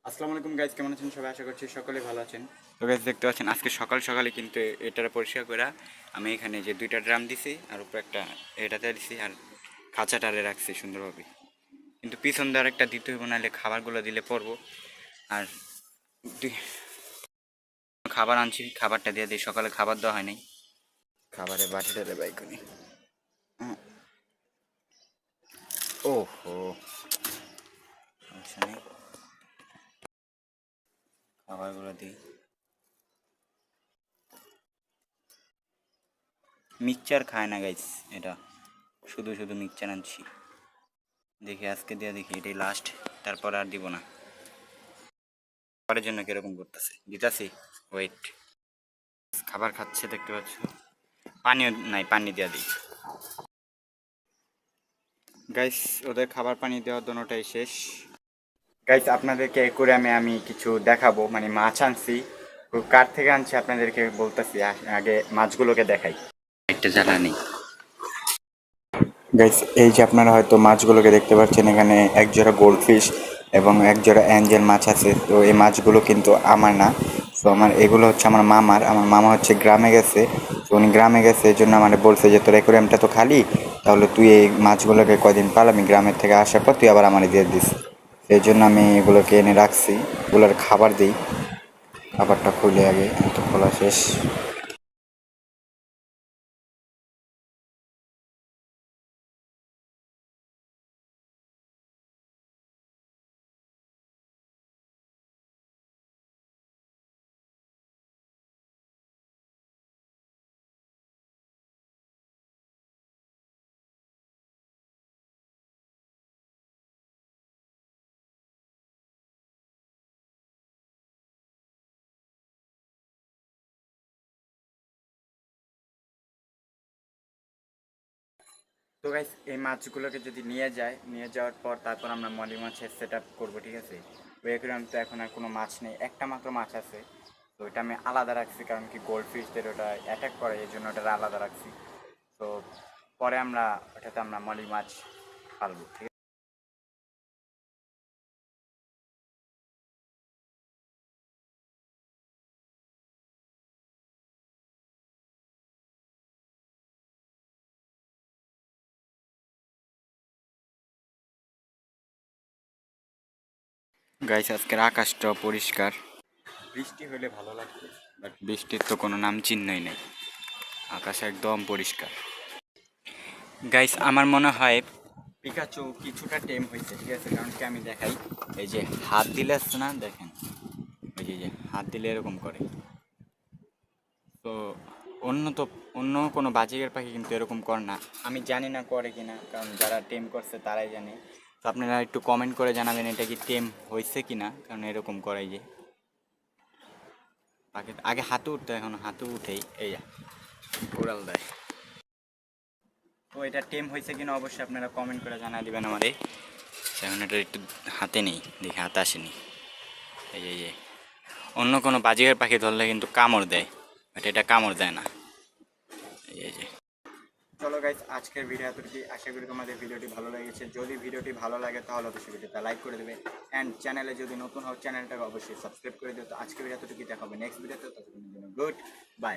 আসসালামু আলাইকুম গাইজ, কেমন আছেন সবাই? আশা করছি সকলে ভালো আছেন। তো গাইজ দেখতে পাচ্ছেন আজকে সকাল সকালে কিন্তু এটার পরিষ্কার করে আমি এখানে যে দুইটা ড্রাম দিছি আর উপরে একটা এটাতে দিছি আর খাঁচাটারে রাখছি সুন্দরভাবে। কিন্তু পিছন দিয়ে একটা দিতে হইব, নাহলে খাবারগুলো দিলে পড়বো। আর খাবার আনছি, খাবারটা দিয়ে দিই। সকালে খাবার দেওয়া হয় নাই, খাবারের বাটিটারে বাই করি। ওহো, সমস্যা নেই, খাবারগুলো দিই। মিক্সচার খায় না গাইস, এটা শুধু শুধু মিক্সচার আনছি। দেখি আজকে দিয়ে দেখি, এটাই লাস্ট, তারপর আর দিব না। খাবারের জন্য কিরকম করতেছে, দিতাছি, ওয়েট। খাবার খাচ্ছে দেখতে পাচ্ছ, পানিও নাই, পানি দেওয়া দিই। গাইস ওদের খাবার পানি দেওয়া দোনোটাই শেষ। গাইস আপনাদেরকে করে আমি কিছু দেখাবো, মানে মাছ আনছি। কার থেকে আনছি আপনাদেরকে বলতেছি, আগে মাছগুলোকে দেখাই। একটা জ্বালা নেই গাইস, এই যে আপনারা হয়তো মাছগুলোকে দেখতে পাচ্ছেন, এখানে এক জোড়া গোল্ডফিশ এবং এক জোড়া অ্যাঞ্জেল মাছ আছে। তো এই মাছগুলো কিন্তু আমার না, তো এগুলো হচ্ছে আমার মামার। আমার মামা হচ্ছে গ্রামে গেছে, তো উনি গ্রামে গেছে, এই জন্য আমার বলছে যে তোর অ্যাকোয়ারিয়ামটা তো খালি, তাহলে তুই এই মাছগুলোকে কয়দিন পালামি, গ্রামের থেকে আসার পর তুই আবার আমার দিয়ে দিস। এই জন্য আমি এগুলোকে এনে রাখছি, এগুলোর খাবার দিই। খাবারটা খুলে আগে, তো খোলা শেষ। তো গাইস এই মাছগুলোকে যদি নিয়ে যাওয়ার পর তারপর আমরা মলি মাছের সেট আপ করবো, ঠিক আছে? ওই অ্যাকুয়ারিয়াম তো এখন আর কোনো মাছ নেই, একটা মাত্র মাছ আছে। তো ওইটা আমি আলাদা রাখছি, কারণ কি গোল্ড ফিশদের ওটা অ্যাটাক করে, এই জন্য ওটা আলাদা রাখছি। তো পরে ওটাতে আমরা মলি মাছ পালবো, ঠিক আছে? গাইস আজকের আকাশটা পরিষ্কার, বৃষ্টি হলে ভালো লাগবে, বাট বৃষ্টির তো কোনো নাম চিহ্নই নেই, আকাশ একদম পরিষ্কার। গাইস আমার মনে হয় পিকাচু কিছুটা টেম হয়েছে, ঠিক আছে? কারণ কি আমি দেখাই, এই যে হাত দিলে আসছে না, দেখেন, ওই যে হাত দিলে এরকম করে। তো তো অন্য কোনো বাজিকের পাখি কিন্তু এরকম করে না। আমি জানি না করে কিনা, কারণ যারা টেম করছে তারাই জানে। তো আপনারা একটু কমেন্ট করে জানাবেন এটা কি টেম হয়েছে কিনা, কারণ এরকম করে যে পাখি আগে হাতে উঠতো, এখন হাতে উঠেই এই উড়াল দেয়। তো এটা টেম হয়েছে কিনা অবশ্যই আপনারা কমেন্ট করে জানা দিবেন আমারে। এখন এটা একটু হাতে নেই, দেখে হাতে আসেনি। এই অন্য কোনো বাজিকের পাখি ধরলে কিন্তু কামড় দেয়, বাট এটা কামড় দেয় না। এই চলো গাইস, আজকের ভিডিও এতটুকু। আশা করি তোমাদের ভিডিওটি ভালো লেগেছে। যদি ভিডিওটি ভালো লাগে তাহলে অবশ্যই ভিডিওটা লাইক করে দেবে, অ্যান্ড চ্যানেলে যদি নতুন হও চ্যানেলটাকে অবশ্যই সাবস্ক্রাইব করে দিও। তো আজকের ভিডিও এতটুকু, দেখা হবে নেক্সট ভিডিওতে। ততক্ষণের জন্য গুড বাই।